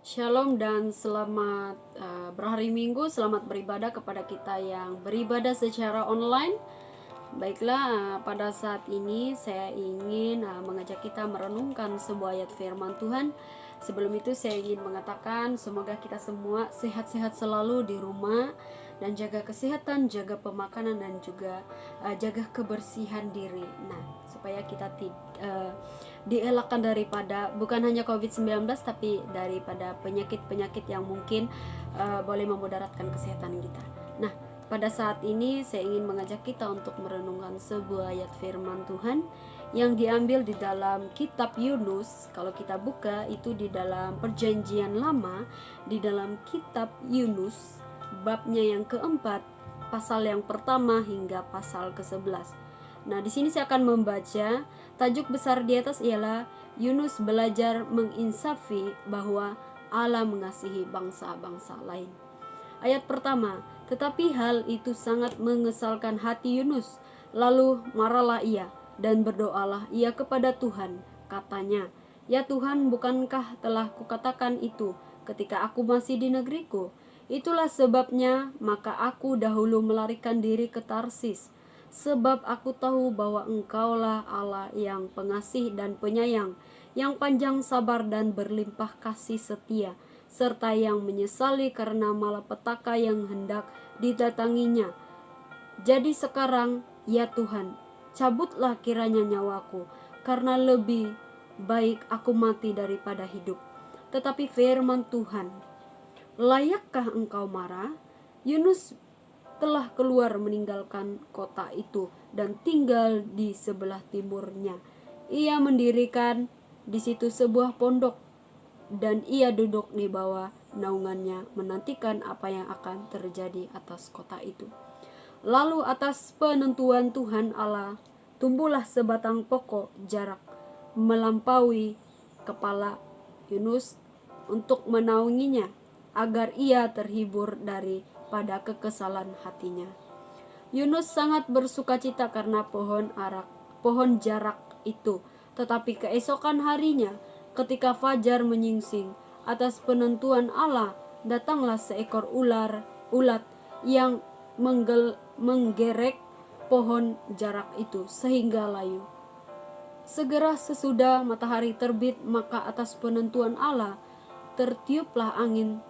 Shalom dan selamat berhari Minggu, selamat beribadah kepada kita yang beribadah secara online. Baiklah, pada saat ini saya ingin mengajak kita merenungkan sebuah ayat firman Tuhan. Sebelum itu saya ingin mengatakan semoga kita semua sehat-sehat selalu di rumah dan jaga kesehatan, jaga pemakanan dan juga jaga kebersihan diri. Nah, supaya kita dielakkan daripada bukan hanya COVID-19 tapi daripada penyakit-penyakit yang mungkin boleh memudaratkan kesehatan kita. Nah, pada saat ini saya ingin mengajak kita untuk merenungkan sebuah ayat firman Tuhan yang diambil di dalam kitab Yunus. Kalau kita buka itu di dalam Perjanjian Lama, di dalam kitab Yunus babnya yang keempat, pasal yang pertama hingga pasal ke-11. Nah, di sini saya akan membaca. Tajuk besar di atas ialah Yunus belajar menginsafi bahwa Allah mengasihi bangsa-bangsa lain. Ayat pertama, tetapi hal itu sangat mengesalkan hati Yunus. Lalu marahlah ia dan berdoalah ia kepada Tuhan. Katanya, "Ya Tuhan, bukankah telah kukatakan itu ketika aku masih di negeriku? Itulah sebabnya maka aku dahulu melarikan diri ke Tarsis. Sebab aku tahu bahwa Engkaulah Allah yang pengasih dan penyayang, yang panjang sabar dan berlimpah kasih setia, serta yang menyesali karena malapetaka yang hendak didatanginya. Jadi sekarang, ya Tuhan, cabutlah kiranya nyawaku, karena lebih baik aku mati daripada hidup." Tetapi firman Tuhan, "Layakkah engkau marah?" Yunus telah keluar meninggalkan kota itu dan tinggal di sebelah timurnya. Ia mendirikan di situ sebuah pondok dan ia duduk di bawah naungannya menantikan apa yang akan terjadi atas kota itu. Lalu atas penentuan Tuhan Allah tumbuhlah sebatang pokok jarak melampaui kepala Yunus untuk menaunginya agar ia terhibur daripada kekesalan hatinya. Yunus sangat bersukacita karena pohon jarak itu. Tetapi keesokan harinya, ketika fajar menyingsing, atas penentuan Allah datanglah seekor ulat yang menggerek pohon jarak itu sehingga layu. Segera sesudah matahari terbit, maka atas penentuan Allah tertiuplah angin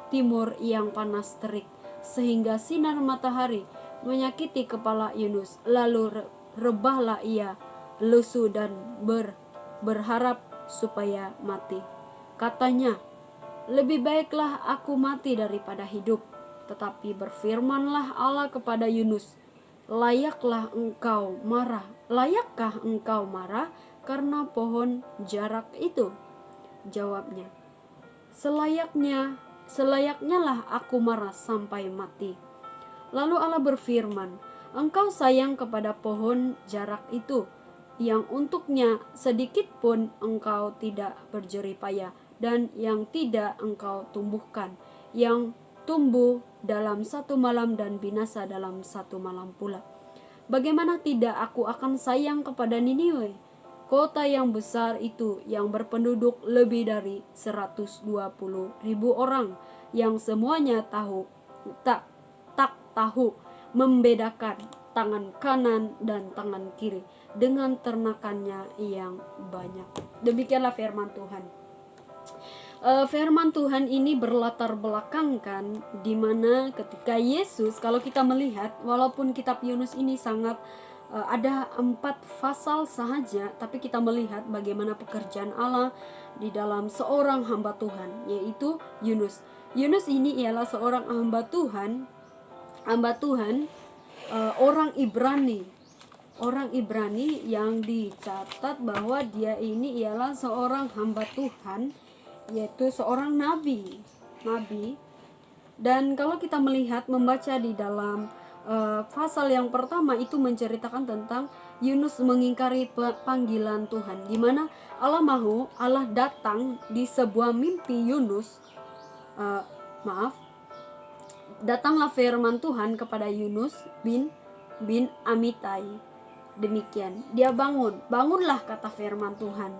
timur yang panas terik, sehingga sinar matahari menyakiti kepala Yunus. Lalu rebahlah ia lesu dan berharap supaya mati. Katanya, "Lebih baiklah aku mati daripada hidup." Tetapi berfirmanlah Allah kepada Yunus, Layakkah engkau marah karena pohon jarak itu?" Jawabnya, Selayaknya lah aku marah sampai mati." Lalu Allah berfirman, "Engkau sayang kepada pohon jarak itu, yang untuknya sedikit pun engkau tidak berjerih payah, dan yang tidak engkau tumbuhkan, yang tumbuh dalam satu malam dan binasa dalam satu malam pula. Bagaimana tidak aku akan sayang kepada Niniwe, kota yang besar itu, yang berpenduduk lebih dari 120.000 orang, yang semuanya tak tahu membedakan tangan kanan dan tangan kiri dengan ternakannya yang banyak." Demikianlah firman Tuhan. Firman Tuhan ini berlatar belakangkan di mana ketika Yesus, kalau kita melihat, walaupun kitab Yunus ini sangat ada 4 pasal sahaja, tapi kita melihat bagaimana pekerjaan Allah di dalam seorang hamba Tuhan, yaitu Yunus. Yunus ini ialah seorang hamba Tuhan, orang Ibrani yang dicatat bahwa dia ini ialah seorang hamba Tuhan, yaitu seorang nabi. Dan kalau kita membaca di dalam pasal yang pertama itu menceritakan tentang Yunus mengingkari panggilan Tuhan, di mana Allah datang di sebuah mimpi Yunus. Datanglah firman Tuhan kepada Yunus bin Amitai. Demikian, dia bangunlah, kata firman Tuhan.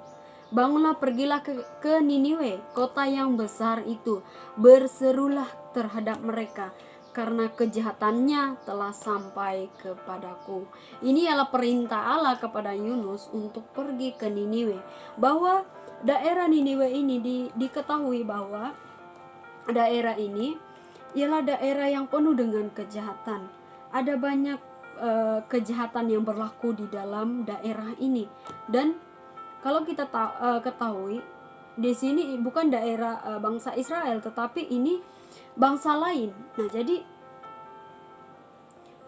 Bangunlah, pergilah ke Niniwe, kota yang besar itu. Berserulah terhadap mereka, karena kejahatannya telah sampai kepadaku. Ini adalah perintah Allah kepada Yunus untuk pergi ke Niniwe. Bahwa daerah Niniwe ini diketahui bahwa daerah ini ialah daerah yang penuh dengan kejahatan. Ada banyak kejahatan yang berlaku di dalam daerah ini. Dan kalau kita ketahui, di sini bukan daerah bangsa Israel, tetapi ini bangsa lain. Nah, jadi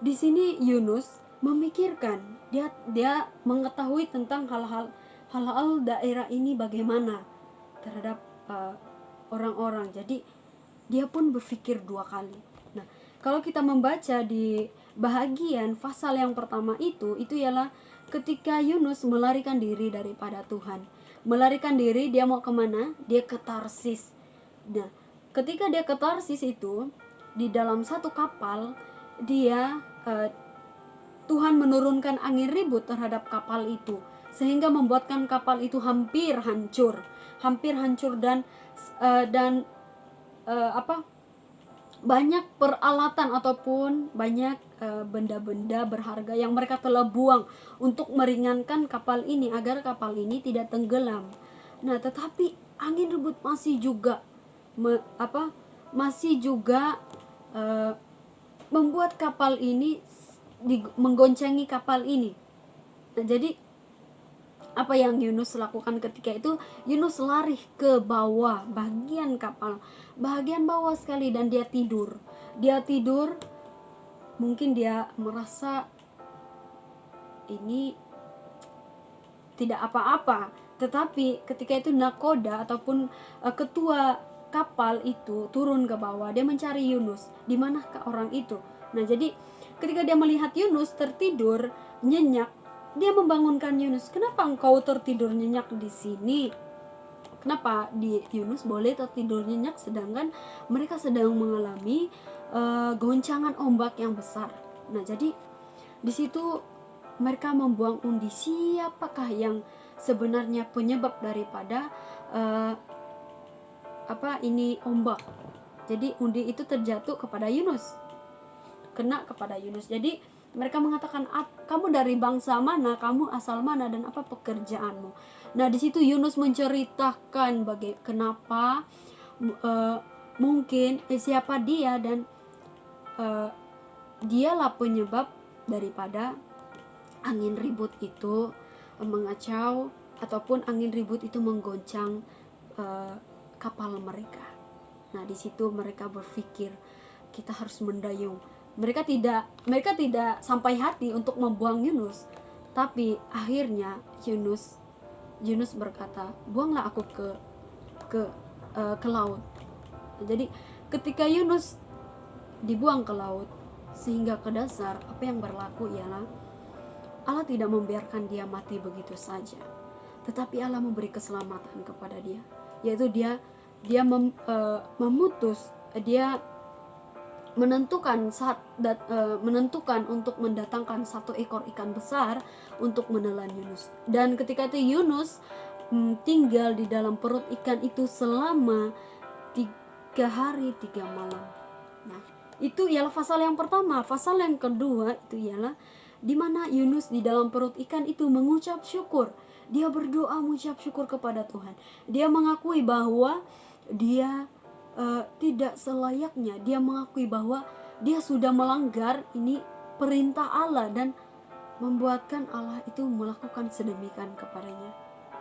di sini Yunus memikirkan, dia mengetahui tentang hal-hal daerah ini bagaimana terhadap orang-orang. Jadi dia pun berpikir dua kali. Nah, kalau kita membaca di bahagian pasal yang pertama itu ialah ketika Yunus melarikan diri daripada Tuhan. Melarikan diri, dia mau kemana? Dia ke Tarsis. Nah, ketika dia ke Tarsis itu, di dalam satu kapal, dia Tuhan menurunkan angin ribut terhadap kapal itu, sehingga membuatkan kapal itu hampir hancur dan banyak peralatan ataupun banyak benda-benda berharga yang mereka telah buang untuk meringankan kapal ini agar kapal ini tidak tenggelam. Nah, tetapi angin ribut masih juga membuat kapal ini menggoncangi kapal ini. Nah, jadi apa yang Yunus lakukan ketika itu? Yunus lari ke bawah bagian kapal, bagian bawah sekali, dan dia tidur. Mungkin dia merasa ini tidak apa-apa. Tetapi ketika itu nakoda ataupun ketua kapal itu turun ke bawah, dia mencari Yunus. Di manakah orang itu? Nah, jadi ketika dia melihat Yunus tertidur nyenyak, dia membangunkan Yunus. Kenapa engkau tertidur nyenyak di sini? Kenapa Yunus boleh tertidur nyenyak sedangkan mereka sedang mengalami goncangan ombak yang besar? Nah, jadi di situ mereka membuang undi, siapakah yang sebenarnya penyebab daripada ombak. Jadi undi itu terjatuh kepada Yunus, kena kepada Yunus. Jadi mereka mengatakan, kamu dari bangsa mana, kamu asal mana, dan apa pekerjaanmu. Nah, di situ Yunus menceritakan kenapa mungkin siapa dia, dan dialah penyebab daripada angin ribut itu mengacau ataupun angin ribut itu menggoncang kapal mereka. Nah, di situ mereka berpikir, kita harus mendayung. Mereka tidak sampai hati untuk membuang Yunus, tapi akhirnya Yunus berkata, buanglah aku ke laut. Jadi ketika Yunus dibuang ke laut sehingga ke dasar, apa yang berlaku ialah Allah tidak membiarkan dia mati begitu saja, tetapi Allah memberi keselamatan kepada dia, yaitu dia menentukan untuk mendatangkan satu ekor ikan besar untuk menelan Yunus. Dan ketika itu Yunus tinggal di dalam perut ikan itu selama 3 hari 3 malam. Nah, itu ialah pasal yang pertama. Pasal yang kedua itu ialah di mana Yunus di dalam perut ikan itu mengucap syukur. Dia berdoa mengucap syukur kepada Tuhan. Dia mengakui bahwa dia tidak selayaknya. Dia mengakui bahwa dia sudah melanggar ini perintah Allah dan membuatkan Allah itu melakukan sedemikian kepadanya.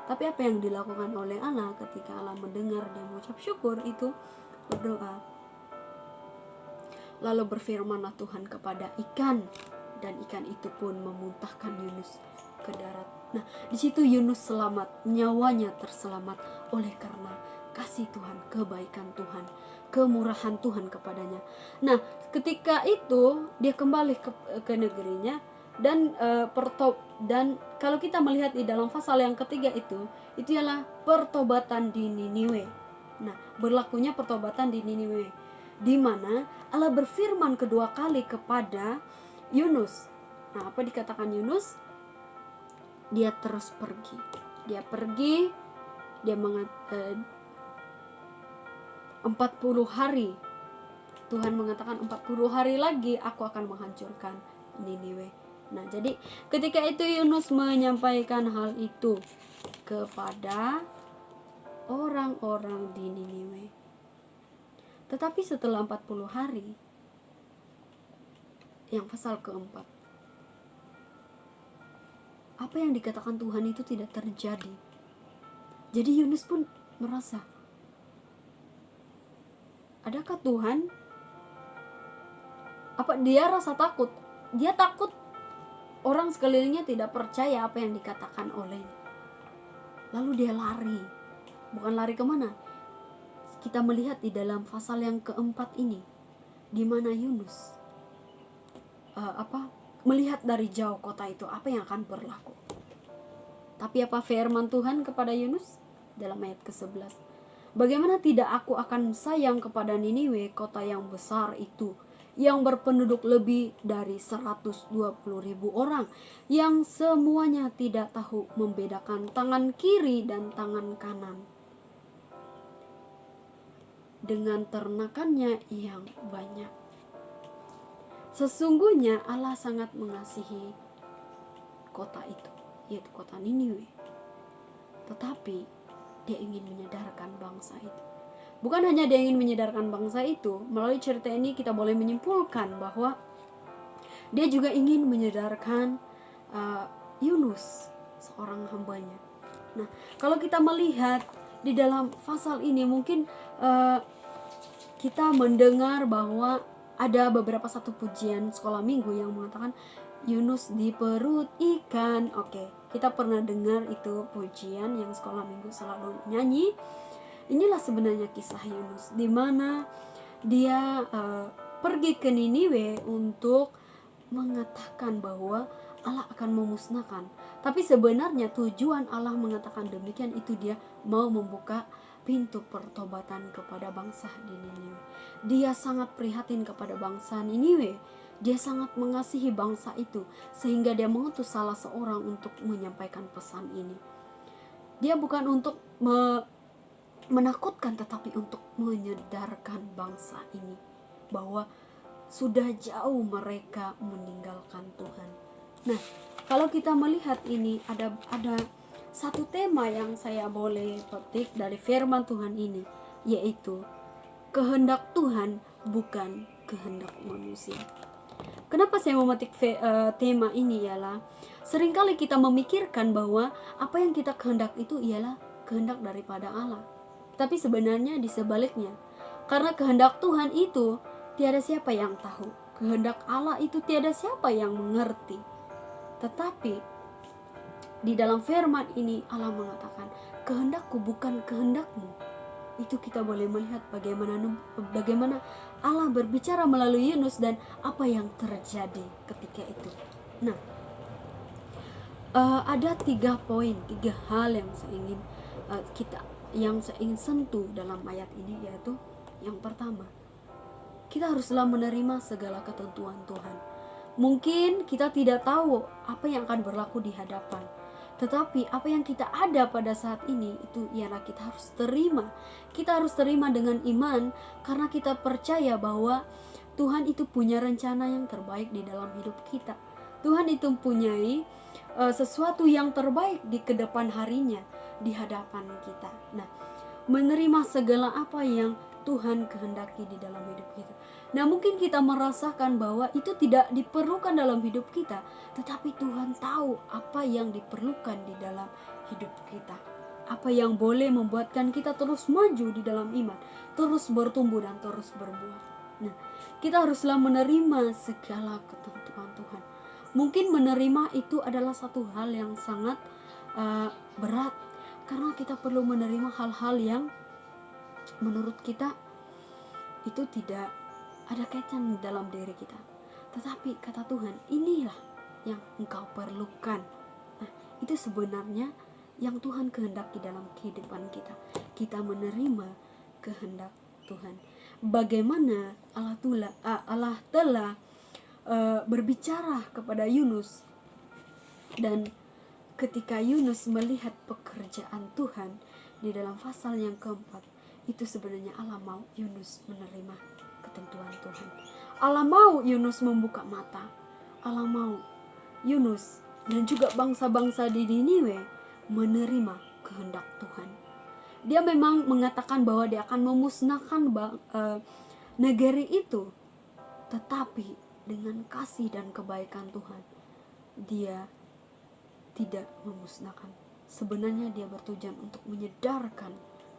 Tapi apa yang dilakukan oleh Allah ketika Allah mendengar dia mengucap syukur itu? Berdoa. Lalu berfirmanlah Tuhan kepada ikan, dan ikan itu pun memuntahkan Yunus ke darat. Nah, di situ Yunus selamat, nyawanya terselamat oleh karena kasih Tuhan, kebaikan Tuhan, kemurahan Tuhan kepadanya. Nah, ketika itu dia kembali ke negerinya, dan kalau kita melihat di dalam pasal yang ketiga itu ialah pertobatan di Niniwe. Nah, berlakunya pertobatan di Niniwe, di mana Allah berfirman kedua kali kepada Yunus. Nah, apa dikatakan Yunus? Dia terus pergi. Dia pergi Dia 40 hari. Tuhan mengatakan 40 hari lagi aku akan menghancurkan Niniwe. Nah, jadi ketika itu Yunus menyampaikan hal itu kepada orang-orang di Niniwe. Tetapi setelah 40 hari, yang pasal keempat, apa yang dikatakan Tuhan itu tidak terjadi. Jadi Yunus pun merasa, adakah Tuhan? Apa dia rasa takut? Dia takut orang sekelilingnya tidak percaya apa yang dikatakan olehnya. Lalu dia lari. Bukan lari kemana? Kita melihat di dalam pasal yang keempat ini, di mana Yunus melihat dari jauh kota itu, apa yang akan berlaku. Tapi apa firman Tuhan kepada Yunus dalam ayat ke-11? Bagaimana tidak aku akan sayang kepada Niniwe, kota yang besar itu, yang berpenduduk lebih dari 120.000 orang, yang semuanya tidak tahu membedakan tangan kiri dan tangan kanan, dengan ternakannya yang banyak. Sesungguhnya Allah sangat mengasihi kota itu, yaitu kota Niniwe. Tetapi dia ingin menyadarkan bangsa itu. Bukan hanya dia ingin menyadarkan bangsa itu, melalui cerita ini kita boleh menyimpulkan bahwa dia juga ingin menyadarkan Yunus, seorang hambanya. Nah, kalau kita melihat di dalam pasal ini, mungkin kita mendengar bahwa ada beberapa satu pujian sekolah minggu yang mengatakan Yunus di perut ikan. Oke, kita pernah dengar itu pujian yang sekolah minggu selalu nyanyi. Inilah sebenarnya kisah Yunus, di mana dia pergi ke Niniwe untuk mengatakan bahwa Allah akan memusnahkan. Tapi sebenarnya tujuan Allah mengatakan demikian itu dia mau membuka pintu pertobatan kepada bangsa di Niniwe. Dia sangat prihatin kepada bangsa Niniwe. Dia sangat mengasihi bangsa itu sehingga dia mengutus salah seorang untuk menyampaikan pesan ini. Dia bukan untuk menakutkan, tetapi untuk menyadarkan bangsa ini bahwa sudah jauh mereka meninggalkan Tuhan. Nah, kalau kita melihat ini ada satu tema yang saya boleh petik dari firman Tuhan ini, yaitu kehendak Tuhan bukan kehendak manusia. Kenapa saya memetik tema ini ialah seringkali kita memikirkan bahwa apa yang kita kehendak itu ialah kehendak daripada Allah. Tapi sebenarnya di sebaliknya, karena kehendak Tuhan itu tiada siapa yang tahu, kehendak Allah itu tiada siapa yang mengerti. Tetapi di dalam firman ini Allah mengatakan, kehendakku bukan kehendakmu. Itu kita boleh melihat bagaimana Allah berbicara melalui Yunus dan apa yang terjadi ketika itu. Nah, ada 3 poin, 3 hal yang saya ingin sentuh dalam ayat ini, yaitu yang pertama, kita haruslah menerima segala ketentuan Tuhan. Mungkin kita tidak tahu apa yang akan berlaku di hadapan, tetapi apa yang kita ada pada saat ini itu ialah kita harus terima. Kita harus terima dengan iman karena kita percaya bahwa Tuhan itu punya rencana yang terbaik di dalam hidup kita. Tuhan itu mempunyai sesuatu yang terbaik di kedepan harinya di hadapan kita. Nah, menerima segala apa yang Tuhan kehendaki di dalam hidup kita. Nah, mungkin kita merasakan bahwa itu tidak diperlukan dalam hidup kita, tetapi Tuhan tahu apa yang diperlukan di dalam hidup kita. Apa yang boleh membuatkan kita terus maju di dalam iman, terus bertumbuh dan terus berbuah. Nah, kita haruslah menerima segala ketentuan Tuhan. Mungkin menerima itu adalah satu hal yang sangat berat, karena kita perlu menerima hal-hal yang menurut kita itu tidak ada kaitan dalam diri kita. Tetapi kata Tuhan, inilah yang engkau perlukan. Nah, itu sebenarnya yang Tuhan kehendaki dalam kehidupan kita. Kita menerima kehendak Tuhan. Bagaimana Allah telah berbicara kepada Yunus, dan ketika Yunus melihat pekerjaan Tuhan, di dalam pasal yang keempat, itu sebenarnya Allah mau Yunus menerima ketentuan Tuhan. Allah mau Yunus membuka mata. Allah mau Yunus dan juga bangsa-bangsa di Niniwe menerima kehendak Tuhan. Dia memang mengatakan bahwa dia akan memusnahkan negeri itu, tetapi dengan kasih dan kebaikan Tuhan, dia tidak memusnahkan. Sebenarnya dia bertujuan untuk menyedarkan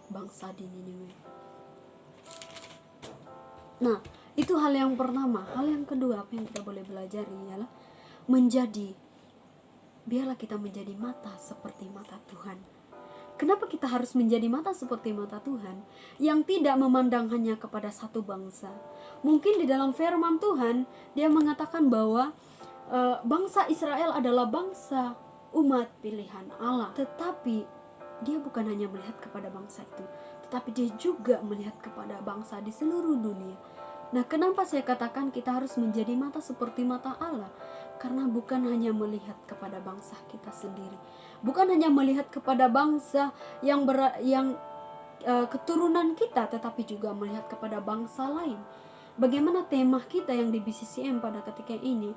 bangsa di Niniwe. Nah, itu hal yang pertama. Hal yang kedua, apa yang kita boleh belajar ialah biarlah kita menjadi mata seperti mata Tuhan. Kenapa kita harus menjadi mata seperti mata Tuhan yang tidak memandang hanya kepada satu bangsa? Mungkin di dalam firman Tuhan dia mengatakan bahwa bangsa Israel adalah bangsa umat pilihan Allah. Tetapi dia bukan hanya melihat kepada bangsa itu, tetapi dia juga melihat kepada bangsa di seluruh dunia. Nah, kenapa saya katakan kita harus menjadi mata seperti mata Allah? Karena bukan hanya melihat kepada bangsa kita sendiri, bukan hanya melihat kepada bangsa yang keturunan kita, tetapi juga melihat kepada bangsa lain. Bagaimana tema kita yang di BCCM pada ketika ini?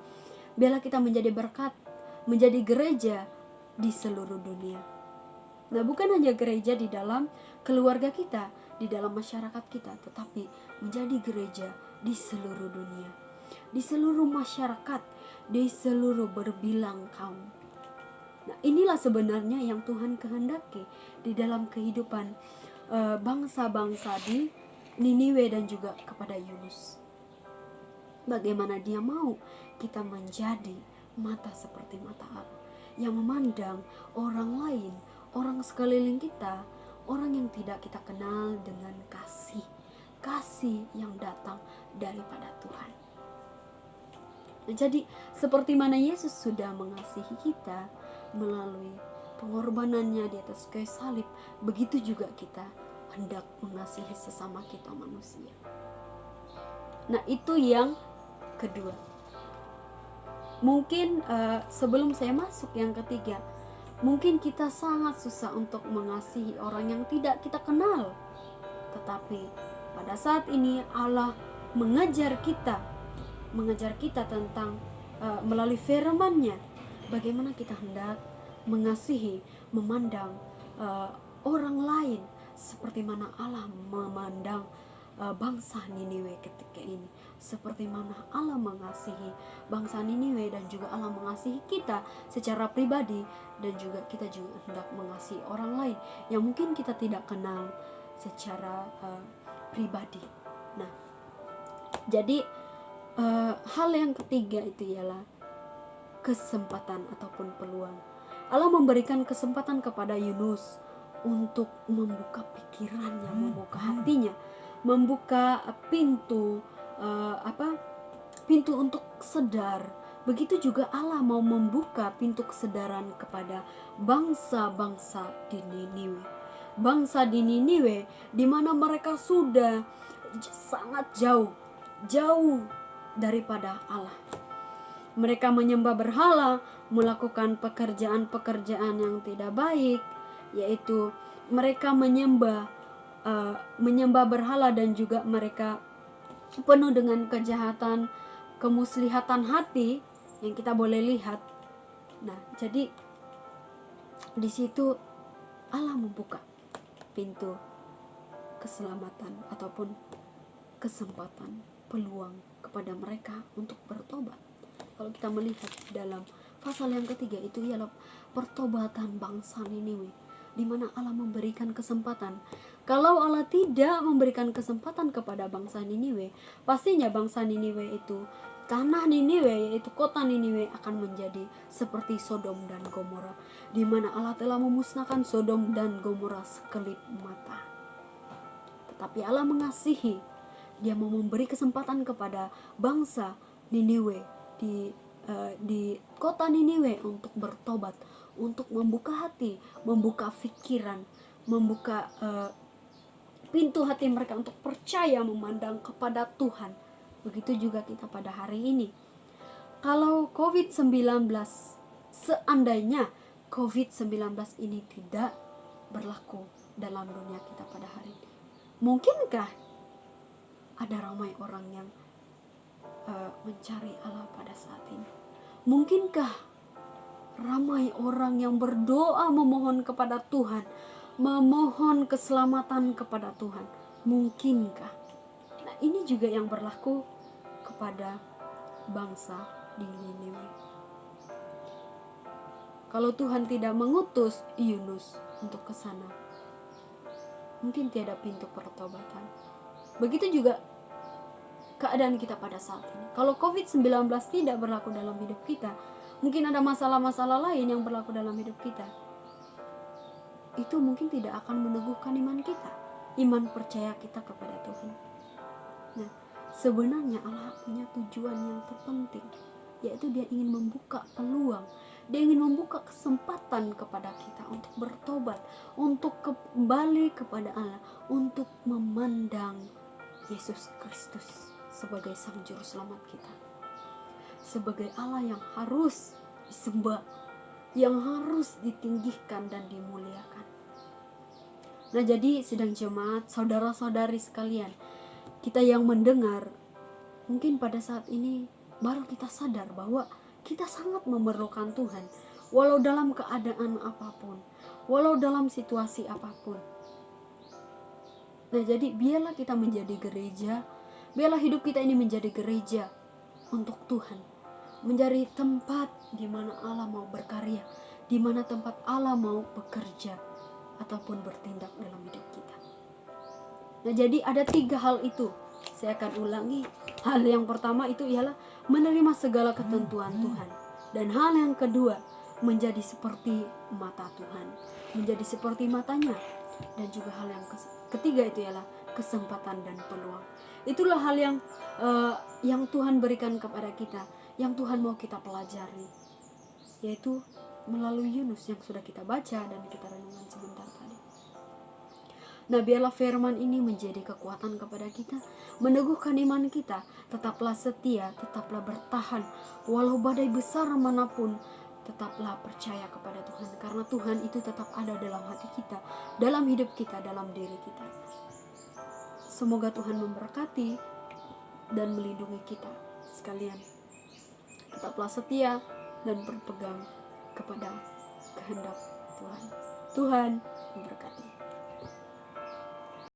Biarlah kita menjadi berkat, menjadi gereja di seluruh dunia. Nah, bukan hanya gereja di dalam keluarga kita, di dalam masyarakat kita, tetapi menjadi gereja di seluruh dunia, di seluruh masyarakat, di seluruh berbilang kaum. Nah, inilah sebenarnya yang Tuhan kehendaki di dalam kehidupan bangsa-bangsa di Niniwe dan juga kepada Yunus. Bagaimana dia mau kita menjadi mata seperti mata Allah, yang memandang orang lain, orang sekeliling kita, orang yang tidak kita kenal dengan kasih yang datang daripada Tuhan. Jadi seperti mana Yesus sudah mengasihi kita melalui pengorbanannya di atas kayu salib, begitu juga kita hendak mengasihi sesama kita manusia. Nah, itu yang kedua. Mungkin sebelum saya masuk yang ketiga, mungkin kita sangat susah untuk mengasihi orang yang tidak kita kenal. Tetapi pada saat ini Allah mengajar kita tentang melalui firman-Nya, bagaimana kita hendak mengasihi, memandang orang lain seperti mana Allah memandang bangsa Niniwe ketika ini, seperti mana Allah mengasihi bangsa Niniwe, dan juga Allah mengasihi kita secara pribadi, dan juga kita juga hendak mengasihi orang lain yang mungkin kita tidak kenal secara pribadi. Nah, jadi hal yang ketiga itu ialah kesempatan ataupun peluang. Allah memberikan kesempatan kepada Yunus untuk membuka pikirannya, membuka hatinya, membuka pintu pintu untuk sedar. Begitu juga Allah mau membuka pintu kesedaran kepada bangsa-bangsa di Niniwe. Bangsa di Niniwe di mana mereka sudah sangat jauh daripada Allah. Mereka menyembah berhala, melakukan pekerjaan-pekerjaan yang tidak baik, yaitu mereka menyembah berhala, dan juga mereka penuh dengan kejahatan, kemuslihatan hati yang kita boleh lihat. Nah, jadi di situ Allah membuka pintu keselamatan ataupun kesempatan, peluang kepada mereka untuk bertobat. Kalau kita melihat dalam pasal yang ketiga, itu ialah pertobatan bangsa Niniwe, di mana Allah memberikan kesempatan. Kalau Allah tidak memberikan kesempatan kepada bangsa Niniwe, pastinya bangsa Niniwe itu, tanah Niniwe, yaitu kota Niniwe, akan menjadi seperti Sodom dan Gomora, di mana Allah telah memusnahkan Sodom dan Gomora sekelip mata. Tetapi Allah mengasihi, Dia mau memberi kesempatan kepada bangsa Niniwe di kota Niniwe untuk bertobat, untuk membuka hati, membuka pikiran, membuka pintu hati mereka untuk percaya, memandang kepada Tuhan. Begitu juga kita pada hari ini. Kalau COVID-19, seandainya COVID-19 ini tidak berlaku dalam dunia kita pada hari ini. Mungkinkah ada ramai orang yang mencari Allah pada saat ini? Mungkinkah ramai orang yang berdoa memohon kepada Tuhan, memohon keselamatan kepada Tuhan? Mungkinkah? Nah, ini juga yang berlaku kepada bangsa di Niniwe. Kalau Tuhan tidak mengutus Yunus untuk ke sana, mungkin tiada pintu pertobatan. Begitu juga keadaan kita pada saat ini. Kalau COVID-19 tidak berlaku dalam hidup kita, mungkin ada masalah-masalah lain yang berlaku dalam hidup kita. Itu mungkin tidak akan meneguhkan iman kita, iman percaya kita kepada Tuhan. Nah, sebenarnya Allah punya tujuan yang terpenting, yaitu Dia ingin membuka peluang, Dia ingin membuka kesempatan kepada kita untuk bertobat, untuk kembali kepada Allah, untuk memandang Yesus Kristus sebagai Sang Juru Selamat kita, sebagai Allah yang harus disembah, yang harus ditinggikan dan dimuliakan. Nah, jadi sidang jemaat, saudara-saudari sekalian, kita yang mendengar, mungkin pada saat ini baru kita sadar bahwa kita sangat memerlukan Tuhan, walau dalam keadaan apapun, walau dalam situasi apapun. Nah, jadi biarlah kita menjadi gereja, biarlah hidup kita ini menjadi gereja untuk Tuhan, menjadi tempat di mana Allah mau berkarya, di mana tempat Allah mau bekerja ataupun bertindak dalam hidup kita. Nah, jadi ada 3 hal itu. Saya akan ulangi. Hal yang pertama itu ialah menerima segala ketentuan Tuhan. Dan hal yang kedua, menjadi seperti mata Tuhan, menjadi seperti matanya. Dan juga hal yang ketiga itu ialah kesempatan dan peluang. Itulah hal yang Tuhan berikan kepada kita, yang Tuhan mau kita pelajari, yaitu melalui Yunus yang sudah kita baca dan kita renungkan sebentar tadi. Nah, biarlah firman ini menjadi kekuatan kepada kita, meneguhkan iman kita. Tetaplah setia, tetaplah bertahan, walau badai besar manapun, tetaplah percaya kepada Tuhan, karena Tuhan itu tetap ada dalam hati kita, dalam hidup kita, dalam diri kita. Semoga Tuhan memberkati dan melindungi kita sekalian. Tetaplah setia dan berpegang kepada kehendak Tuhan. Tuhan memberkati.